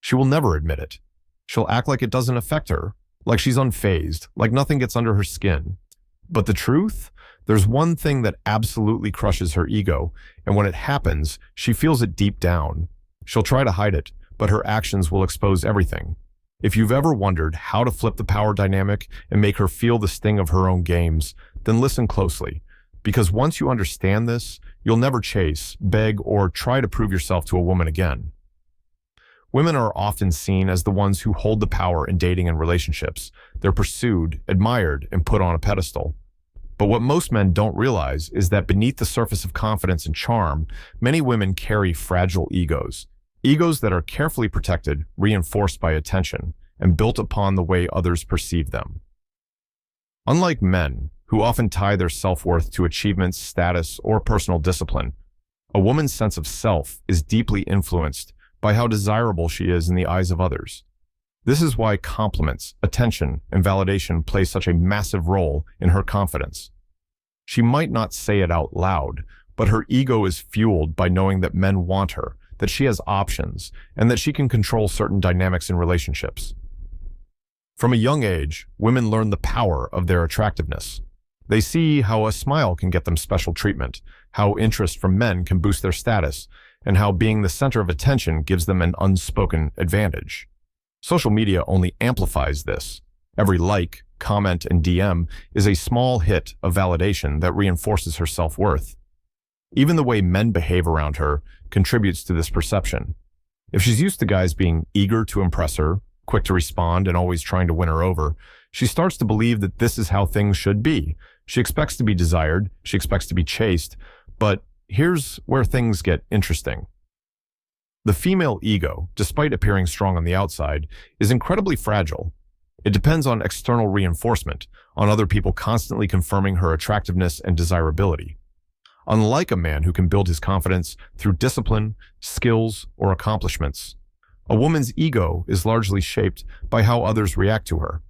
She will never admit it. She'll act like it doesn't affect her, like she's unfazed, like nothing gets under her skin. But the truth? There's one thing that absolutely crushes her ego, and when it happens, she feels it deep down. She'll try to hide it, but her actions will expose everything. If you've ever wondered how to flip the power dynamic and make her feel the sting of her own games, then listen closely. Because once you understand this, you'll never chase, beg, or try to prove yourself to a woman again. Women are often seen as the ones who hold the power in dating and relationships. They're pursued, admired, and put on a pedestal. But what most men don't realize is that beneath the surface of confidence and charm, many women carry fragile egos. Egos that are carefully protected, reinforced by attention, and built upon the way others perceive them. Unlike men, who often tie their self-worth to achievements, status, or personal discipline, a woman's sense of self is deeply influenced by how desirable she is in the eyes of others. This is why compliments, attention, and validation play such a massive role in her confidence. She might not say it out loud, but her ego is fueled by knowing that men want her, that she has options, and that she can control certain dynamics in relationships. From a young age, women learn the power of their attractiveness. They see how a smile can get them special treatment, how interest from men can boost their status, and how being the center of attention gives them an unspoken advantage. Social media only amplifies this. Every like, comment, and DM is a small hit of validation that reinforces her self-worth. Even the way men behave around her contributes to this perception. If she's used to guys being eager to impress her, quick to respond, and always trying to win her over, she starts to believe that this is how things should be. She expects to be desired, she expects to be chased, but here's where things get interesting. The female ego, despite appearing strong on the outside, is incredibly fragile. It depends on external reinforcement, on other people constantly confirming her attractiveness and desirability. Unlike a man who can build his confidence through discipline, skills, or accomplishments, a woman's ego is largely shaped by how others react to her.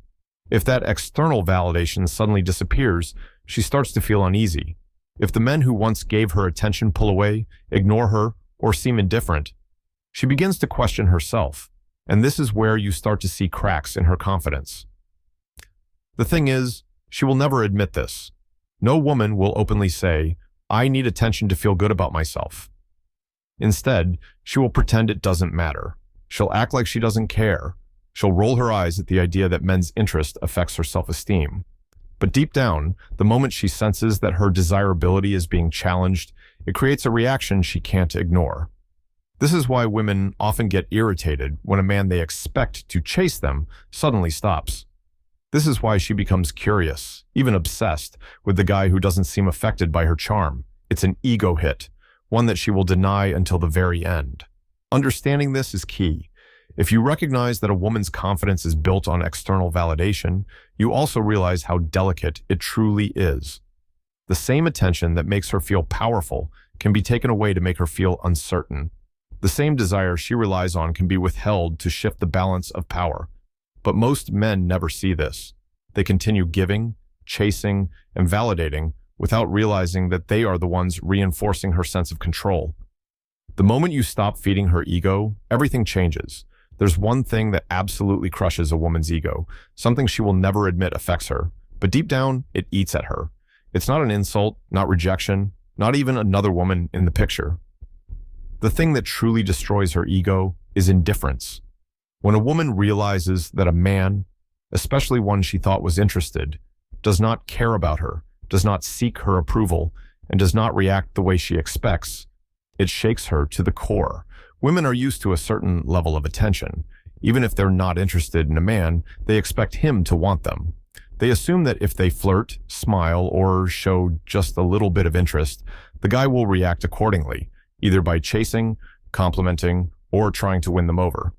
If that external validation suddenly disappears, she starts to feel uneasy. If the men who once gave her attention pull away, ignore her, or seem indifferent, she begins to question herself, and this is where you start to see cracks in her confidence. The thing is, she will never admit this. No woman will openly say, "I need attention to feel good about myself." Instead, she will pretend it doesn't matter. She'll act like she doesn't care. She'll roll her eyes at the idea that men's interest affects her self-esteem. But deep down, the moment she senses that her desirability is being challenged, it creates a reaction she can't ignore. This is why women often get irritated when a man they expect to chase them suddenly stops. This is why she becomes curious, even obsessed, with the guy who doesn't seem affected by her charm. It's an ego hit, one that she will deny until the very end. Understanding this is key. If you recognize that a woman's confidence is built on external validation, you also realize how delicate it truly is. The same attention that makes her feel powerful can be taken away to make her feel uncertain. The same desire she relies on can be withheld to shift the balance of power. But most men never see this. They continue giving, chasing, and validating without realizing that they are the ones reinforcing her sense of control. The moment you stop feeding her ego, everything changes. There's one thing that absolutely crushes a woman's ego, something she will never admit affects her, but deep down, it eats at her. It's not an insult, not rejection, not even another woman in the picture. The thing that truly destroys her ego is indifference. When a woman realizes that a man, especially one she thought was interested, does not care about her, does not seek her approval, and does not react the way she expects, it shakes her to the core. Women are used to a certain level of attention. Even if they're not interested in a man, they expect him to want them. They assume that if they flirt, smile, or show just a little bit of interest, the guy will react accordingly, either by chasing, complimenting, or trying to win them over.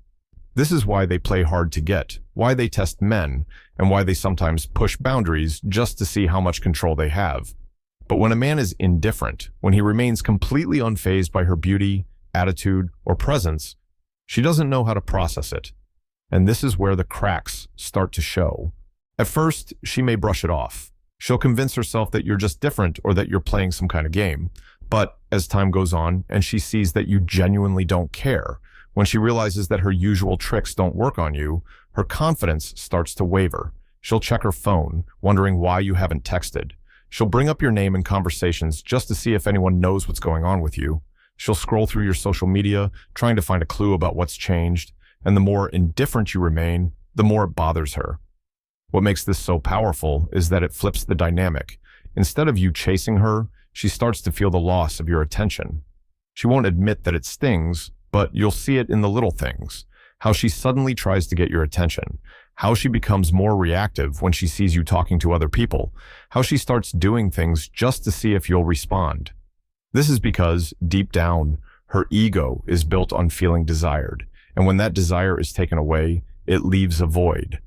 This is why they play hard to get, why they test men, and why they sometimes push boundaries just to see how much control they have. But when a man is indifferent, when he remains completely unfazed by her beauty, attitude, or presence, she doesn't know how to process it. And this is where the cracks start to show. At first, she may brush it off. She'll convince herself that you're just different or that you're playing some kind of game. But as time goes on and she sees that you genuinely don't care, When she realizes that her usual tricks don't work on you, her confidence starts to waver. She'll check her phone, wondering why you haven't texted. She'll bring up your name in conversations just to see if anyone knows what's going on with you. She'll scroll through your social media, trying to find a clue about what's changed. And the more indifferent you remain, the more it bothers her. What makes this so powerful is that it flips the dynamic. Instead of you chasing her, she starts to feel the loss of your attention. She won't admit that it stings, but you'll see it in the little things. How she suddenly tries to get your attention. How she becomes more reactive when she sees you talking to other people. How she starts doing things just to see if you'll respond. This is because, deep down, her ego is built on feeling desired. And when that desire is taken away, it leaves a void.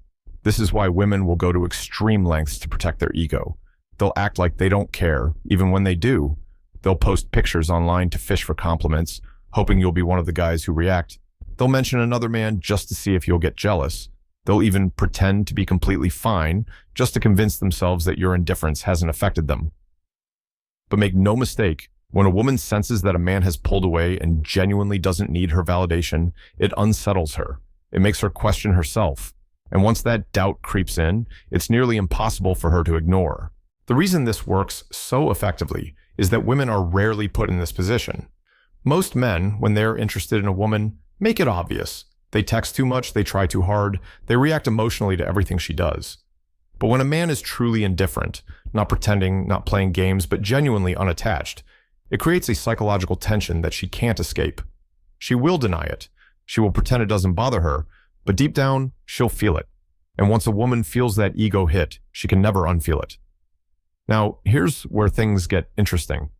This is why women will go to extreme lengths to protect their ego. They'll act like they don't care, even when they do. They'll post pictures online to fish for compliments, hoping you'll be one of the guys who react. They'll mention another man just to see if you'll get jealous. They'll even pretend to be completely fine just to convince themselves that your indifference hasn't affected them. But make no mistake, when a woman senses that a man has pulled away and genuinely doesn't need her validation, it unsettles her. It makes her question herself. And once that doubt creeps in, it's nearly impossible for her to ignore. The reason this works so effectively is that women are rarely put in this position. Most men, when they're interested in a woman, make it obvious. They text too much, they try too hard, they react emotionally to everything she does. But when a man is truly indifferent, not pretending, not playing games, but genuinely unattached, it creates a psychological tension that she can't escape. She will deny it. She will pretend it doesn't bother her, but deep down, she'll feel it. And once a woman feels that ego hit, she can never unfeel it. Now, here's where things get interesting.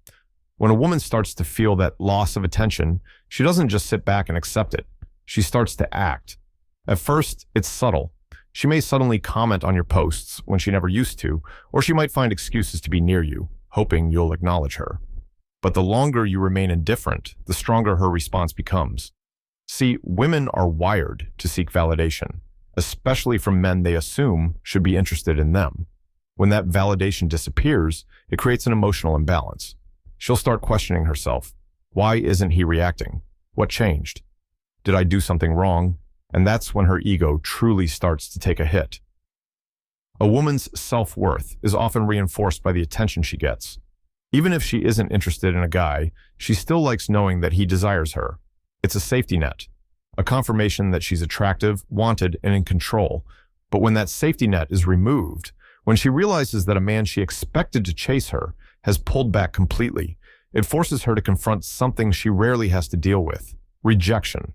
When a woman starts to feel that loss of attention, she doesn't just sit back and accept it. She starts to act. At first, it's subtle. She may suddenly comment on your posts when she never used to, or she might find excuses to be near you, hoping you'll acknowledge her. But the longer you remain indifferent, the stronger her response becomes. See, women are wired to seek validation, especially from men they assume should be interested in them. When that validation disappears, it creates an emotional imbalance. She'll start questioning herself. Why isn't he reacting? What changed? Did I do something wrong? And that's when her ego truly starts to take a hit. A woman's self-worth is often reinforced by the attention she gets. Even if she isn't interested in a guy, she still likes knowing that he desires her. It's a safety net, a confirmation that she's attractive, wanted, and in control. But when that safety net is removed, when she realizes that a man she expected to chase her has pulled back completely, it forces her to confront something she rarely has to deal with: rejection.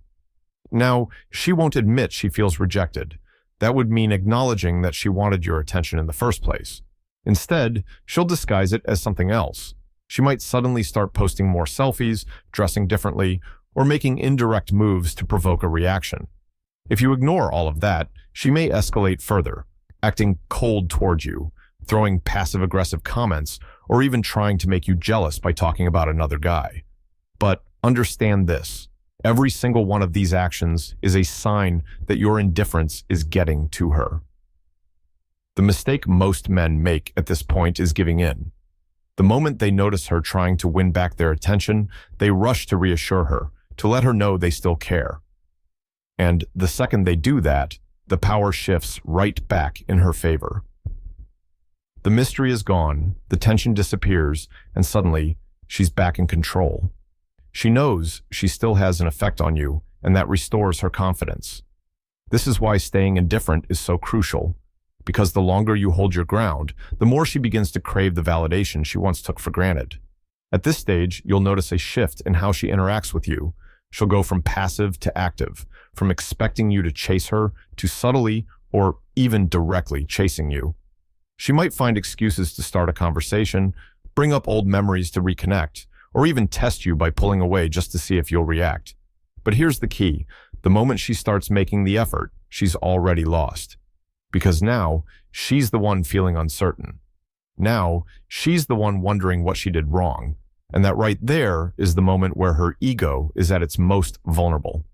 Now, she won't admit she feels rejected. That would mean acknowledging that she wanted your attention in the first place. Instead, she'll disguise it as something else. She might suddenly start posting more selfies, dressing differently, or making indirect moves to provoke a reaction. If you ignore all of that, she may escalate further, acting cold towards you, throwing passive-aggressive comments, or even trying to make you jealous by talking about another guy. But understand this: every single one of these actions is a sign that your indifference is getting to her. The mistake most men make at this point is giving in. The moment they notice her trying to win back their attention, they rush to reassure her, to let her know they still care. And the second they do that, the power shifts right back in her favor. The mystery is gone, the tension disappears, and suddenly, she's back in control. She knows she still has an effect on you, and that restores her confidence. This is why staying indifferent is so crucial, because the longer you hold your ground, the more she begins to crave the validation she once took for granted. At this stage, you'll notice a shift in how she interacts with you. She'll go from passive to active, from expecting you to chase her to subtly or even directly chasing you. She might find excuses to start a conversation, bring up old memories to reconnect, or even test you by pulling away just to see if you'll react. But here's the key: the moment she starts making the effort, she's already lost. Because now, she's the one feeling uncertain. Now, she's the one wondering what she did wrong. And that right there is the moment where her ego is at its most vulnerable.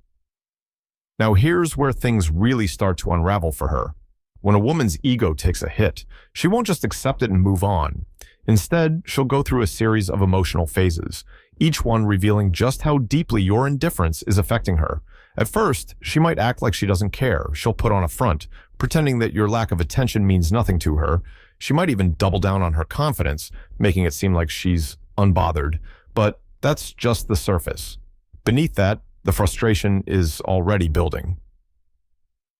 Now here's where things really start to unravel for her. When a woman's ego takes a hit, she won't just accept it and move on. Instead, she'll go through a series of emotional phases, each one revealing just how deeply your indifference is affecting her, At first, she might act like she doesn't care. She'll put on a front, pretending that your lack of attention means nothing to her. She might even double down on her confidence, making it seem like she's unbothered. But that's just the surface. Beneath that, the frustration is already building.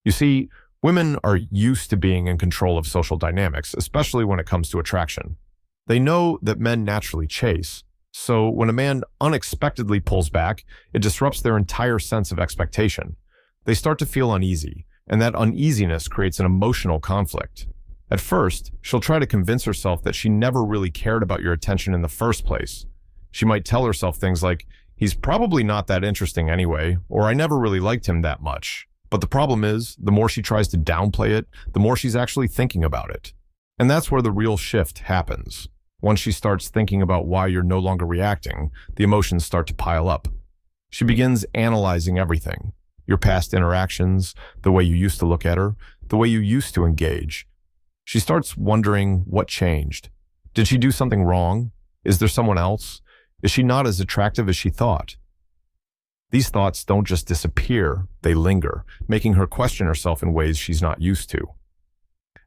You see, women are used to being in control of social dynamics, especially when it comes to attraction. They know that men naturally chase, so when a man unexpectedly pulls back, it disrupts their entire sense of expectation. They start to feel uneasy, and that uneasiness creates an emotional conflict. At first, she'll try to convince herself that she never really cared about your attention in the first place. She might tell herself things like, "He's probably not that interesting anyway," or "I never really liked him that much." But the problem is, the more she tries to downplay it, the more she's actually thinking about it. And that's where the real shift happens. Once she starts thinking about why you're no longer reacting, the emotions start to pile up. She begins analyzing everything. Your past interactions, the way you used to look at her, the way you used to engage. She starts wondering what changed. Did she do something wrong? Is there someone else? Is she not as attractive as she thought? These thoughts don't just disappear, they linger, making her question herself in ways she's not used to.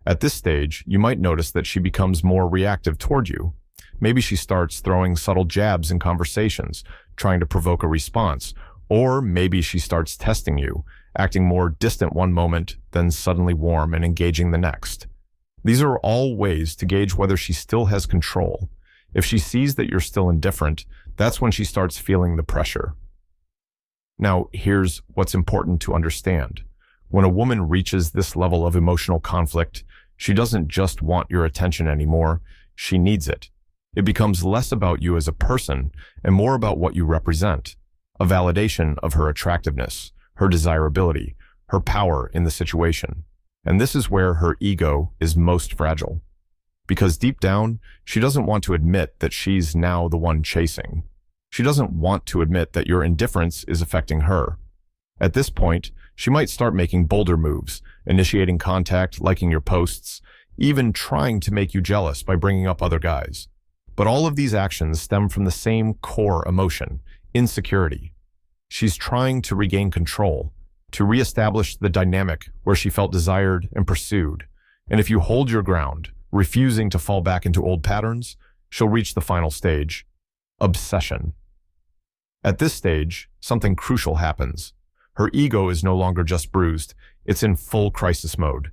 At this stage, you might notice that she becomes more reactive toward you. Maybe she starts throwing subtle jabs in conversations, trying to provoke a response, or maybe she starts testing you, acting more distant one moment, then suddenly warm and engaging the next. These are all ways to gauge whether she still has control. If she sees that you're still indifferent, that's when she starts feeling the pressure. Now, here's what's important to understand. When a woman reaches this level of emotional conflict, she doesn't just want your attention anymore, she needs it. It becomes less about you as a person and more about what you represent, a validation of her attractiveness, her desirability, her power in the situation. And this is where her ego is most fragile. Because deep down, she doesn't want to admit that she's now the one chasing. She doesn't want to admit that your indifference is affecting her. At this point, she might start making bolder moves, initiating contact, liking your posts, even trying to make you jealous by bringing up other guys. But all of these actions stem from the same core emotion, insecurity. She's trying to regain control, to reestablish the dynamic where she felt desired and pursued. And if you hold your ground, refusing to fall back into old patterns, she'll reach the final stage, obsession. At this stage, something crucial happens. Her ego is no longer just bruised, it's in full crisis mode.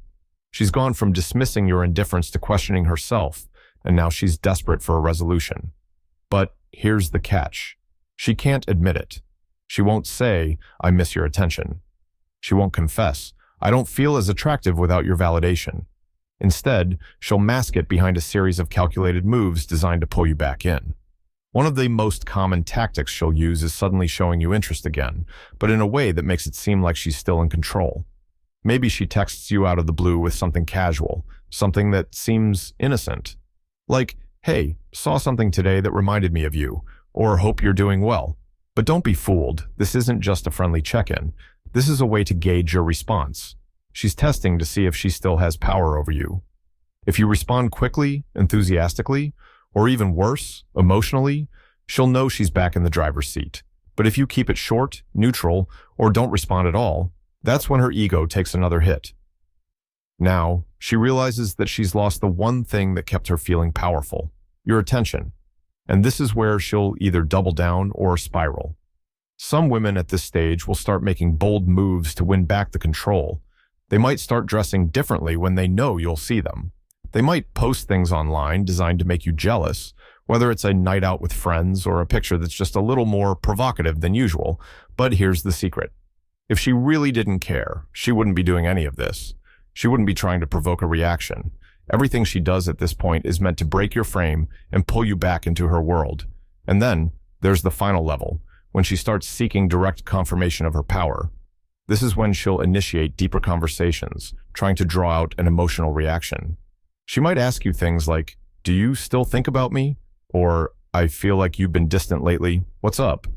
She's gone from dismissing your indifference to questioning herself, and now she's desperate for a resolution. But here's the catch. She can't admit it. She won't say, "I miss your attention." She won't confess, "I don't feel as attractive without your validation." Instead, she'll mask it behind a series of calculated moves designed to pull you back in. One of the most common tactics she'll use is suddenly showing you interest again, but in a way that makes it seem like she's still in control. Maybe she texts you out of the blue with something casual, something that seems innocent. Like, "Hey, saw something today that reminded me of you," or "Hope you're doing well." But don't be fooled, this isn't just a friendly check-in. This is a way to gauge your response. She's testing to see if she still has power over you. If you respond quickly, enthusiastically, or even worse, emotionally, she'll know she's back in the driver's seat. But if you keep it short, neutral, or don't respond at all, that's when her ego takes another hit. Now, she realizes that she's lost the one thing that kept her feeling powerful, your attention. And this is where she'll either double down or spiral. Some women at this stage will start making bold moves to win back the control. They might start dressing differently when they know you'll see them. They might post things online designed to make you jealous, whether it's a night out with friends or a picture that's just a little more provocative than usual. But here's the secret. If she really didn't care, she wouldn't be doing any of this. She wouldn't be trying to provoke a reaction. Everything she does at this point is meant to break your frame and pull you back into her world. And then, there's the final level, when she starts seeking direct confirmation of her power. This is when she'll initiate deeper conversations, trying to draw out an emotional reaction. She might ask you things like, "Do you still think about me?" Or, "I feel like you've been distant lately. What's up?"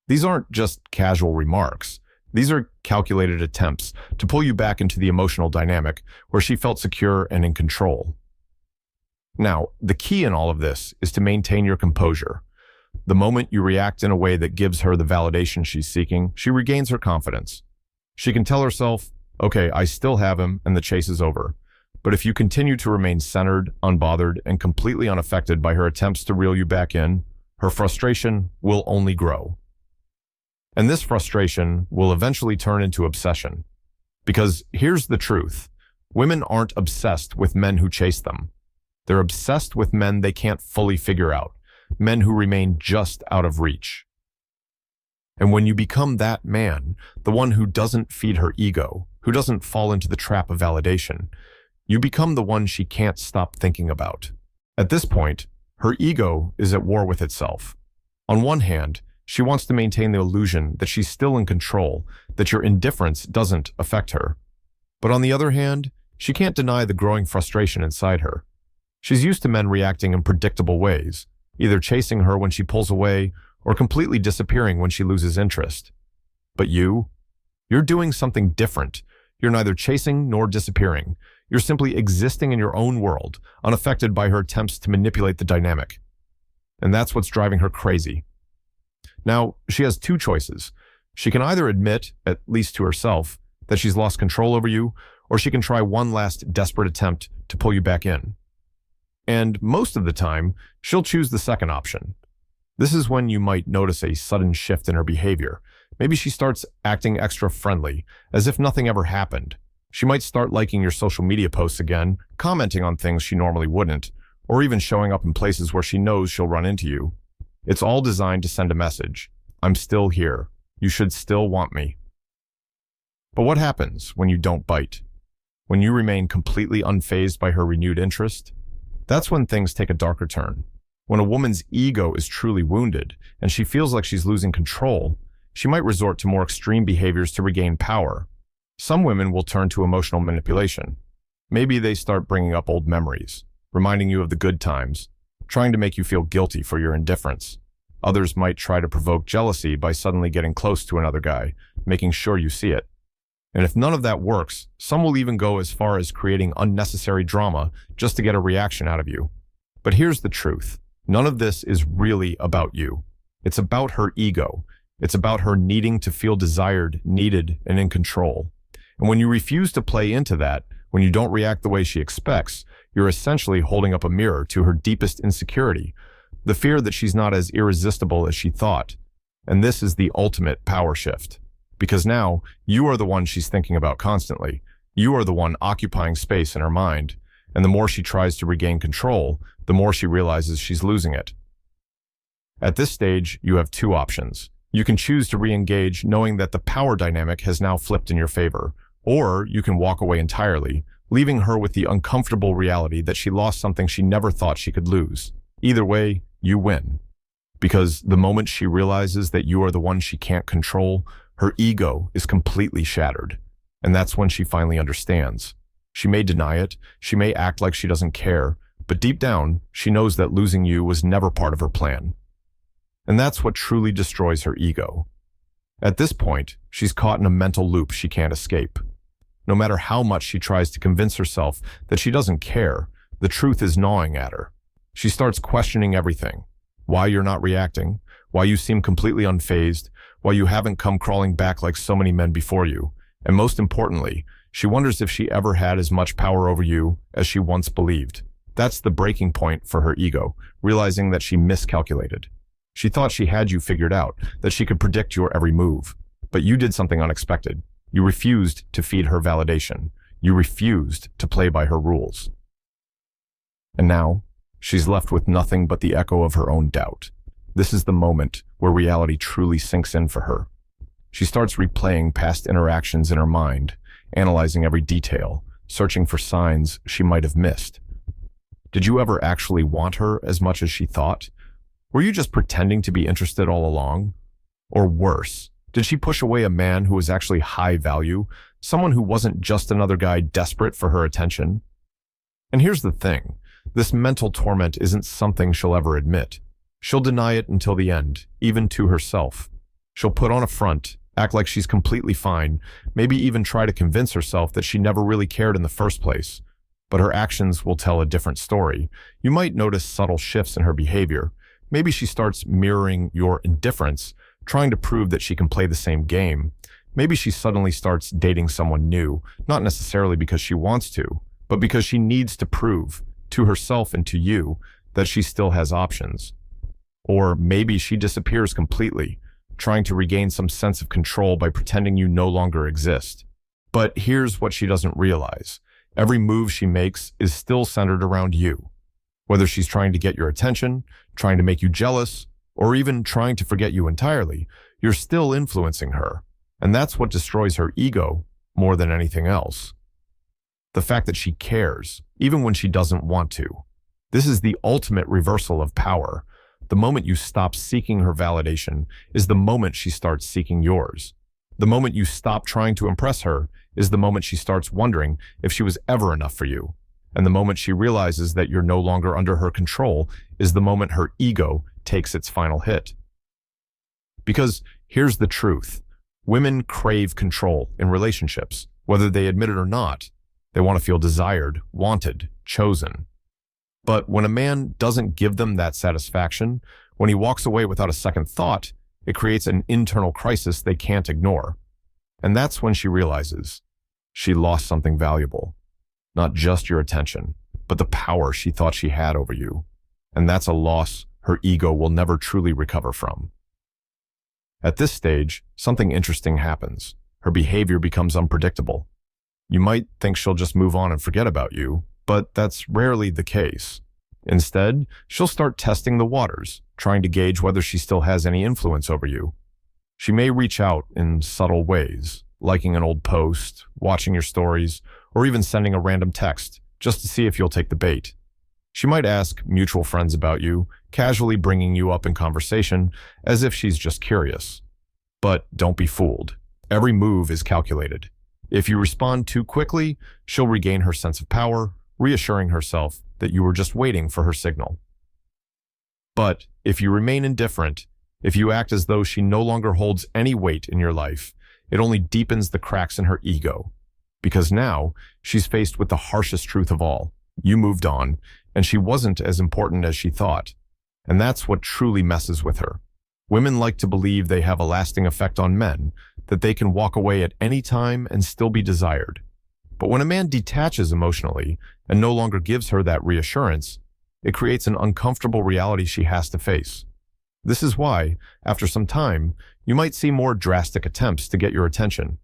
These aren't just casual remarks. These are calculated attempts to pull you back into the emotional dynamic where she felt secure and in control. Now, the key in all of this is to maintain your composure. The moment you react in a way that gives her the validation she's seeking, she regains her confidence. She can tell herself, okay, I still have him and the chase is over. But if you continue to remain centered, unbothered, and completely unaffected by her attempts to reel you back in, her frustration will only grow. And this frustration will eventually turn into obsession. Because here's the truth. Women aren't obsessed with men who chase them. They're obsessed with men they can't fully figure out, men who remain just out of reach. And when you become that man, the one who doesn't feed her ego, who doesn't fall into the trap of validation, you become the one she can't stop thinking about. At this point, her ego is at war with itself. On one hand, she wants to maintain the illusion that she's still in control, that your indifference doesn't affect her. But on the other hand, she can't deny the growing frustration inside her. She's used to men reacting in predictable ways, either chasing her when she pulls away or completely disappearing when she loses interest. But you're doing something different. You're neither chasing nor disappearing. You're simply existing in your own world, unaffected by her attempts to manipulate the dynamic. And that's what's driving her crazy. Now, she has two choices. She can either admit, at least to herself, that she's lost control over you, or she can try one last desperate attempt to pull you back in. And most of the time, she'll choose the second option. This is when you might notice a sudden shift in her behavior. Maybe she starts acting extra friendly, as if nothing ever happened. She might start liking your social media posts again, commenting on things she normally wouldn't, or even showing up in places where she knows she'll run into you. It's all designed to send a message. I'm still here. You should still want me. But what happens when you don't bite? When you remain completely unfazed by her renewed interest? That's when things take a darker turn. When a woman's ego is truly wounded and she feels like she's losing control, she might resort to more extreme behaviors to regain power. Some women will turn to emotional manipulation. Maybe they start bringing up old memories, reminding you of the good times, trying to make you feel guilty for your indifference. Others might try to provoke jealousy by suddenly getting close to another guy, making sure you see it. And if none of that works, some will even go as far as creating unnecessary drama just to get a reaction out of you. But here's the truth. None of this is really about you. It's about her ego. It's about her needing to feel desired, needed, and in control. And when you refuse to play into that, when you don't react the way she expects, you're essentially holding up a mirror to her deepest insecurity, the fear that she's not as irresistible as she thought. And this is the ultimate power shift. Because now, you are the one she's thinking about constantly. You are the one occupying space in her mind. And the more she tries to regain control, the more she realizes she's losing it. At this stage, you have two options. You can choose to re-engage knowing that the power dynamic has now flipped in your favor, or you can walk away entirely, leaving her with the uncomfortable reality that she lost something she never thought she could lose. Either way, you win. Because the moment she realizes that you are the one she can't control, her ego is completely shattered. And that's when she finally understands. She may deny it, she may act like she doesn't care, but deep down, she knows that losing you was never part of her plan. And that's what truly destroys her ego. At this point, she's caught in a mental loop she can't escape. No matter how much she tries to convince herself that she doesn't care, the truth is gnawing at her. She starts questioning everything. Why you're not reacting, why you seem completely unfazed, why you haven't come crawling back like so many men before you. And most importantly, she wonders if she ever had as much power over you as she once believed. That's the breaking point for her ego, realizing that she miscalculated. She thought she had you figured out, that she could predict your every move. But you did something unexpected. You refused to feed her validation. You refused to play by her rules. And now, she's left with nothing but the echo of her own doubt. This is the moment where reality truly sinks in for her. She starts replaying past interactions in her mind, analyzing every detail, searching for signs she might have missed. Did you ever actually want her as much as she thought? Were you just pretending to be interested all along? Or worse, did she push away a man who was actually high value, someone who wasn't just another guy desperate for her attention? And here's the thing, this mental torment isn't something she'll ever admit. She'll deny it until the end, even to herself. She'll put on a front, act like she's completely fine, maybe even try to convince herself that she never really cared in the first place. But her actions will tell a different story. You might notice subtle shifts in her behavior. Maybe she starts mirroring your indifference, trying to prove that she can play the same game. Maybe she suddenly starts dating someone new, not necessarily because she wants to, but because she needs to prove to herself and to you that she still has options. Or maybe she disappears completely, trying to regain some sense of control by pretending you no longer exist. But here's what she doesn't realize. Every move she makes is still centered around you. Whether she's trying to get your attention, trying to make you jealous, or even trying to forget you entirely, you're still influencing her. And that's what destroys her ego more than anything else. The fact that she cares, even when she doesn't want to. This is the ultimate reversal of power. The moment you stop seeking her validation is the moment she starts seeking yours. The moment you stop trying to impress her is the moment she starts wondering if she was ever enough for you. And the moment she realizes that you're no longer under her control is the moment her ego takes its final hit. Because here's the truth. Women crave control in relationships, whether they admit it or not. They want to feel desired, wanted, chosen. But when a man doesn't give them that satisfaction, when he walks away without a second thought, it creates an internal crisis they can't ignore. And that's when she realizes she lost something valuable. Not just your attention, but the power she thought she had over you. And that's a loss her ego will never truly recover from. At this stage, something interesting happens. Her behavior becomes unpredictable. You might think she'll just move on and forget about you, but that's rarely the case. Instead, she'll start testing the waters, trying to gauge whether she still has any influence over you. She may reach out in subtle ways, liking an old post, watching your stories, or even sending a random text, just to see if you'll take the bait. She might ask mutual friends about you, casually bringing you up in conversation, as if she's just curious. But don't be fooled. Every move is calculated. If you respond too quickly, she'll regain her sense of power, reassuring herself that you were just waiting for her signal. But if you remain indifferent, if you act as though she no longer holds any weight in your life, it only deepens the cracks in her ego. Because now, she's faced with the harshest truth of all. You moved on, and she wasn't as important as she thought. And that's what truly messes with her. Women like to believe they have a lasting effect on men, that they can walk away at any time and still be desired. But when a man detaches emotionally and no longer gives her that reassurance, it creates an uncomfortable reality she has to face. This is why, after some time, you might see more drastic attempts to get your attention.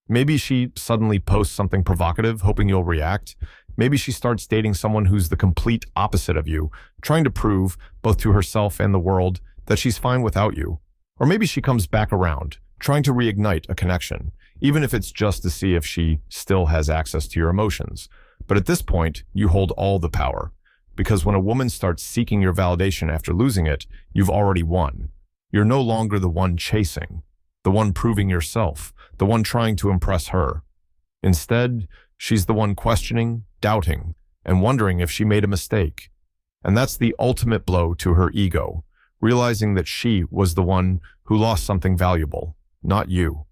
Maybe she suddenly posts something provocative, hoping you'll react. Maybe she starts dating someone who's the complete opposite of you, trying to prove, both to herself and the world, that she's fine without you. Or maybe she comes back around, trying to reignite a connection, even if it's just to see if she still has access to your emotions. But at this point, you hold all the power. Because when a woman starts seeking your validation after losing it, you've already won. You're no longer the one chasing, the one proving yourself, the one trying to impress her. Instead, she's the one questioning, doubting, and wondering if she made a mistake. And that's the ultimate blow to her ego, realizing that she was the one who lost something valuable, not you.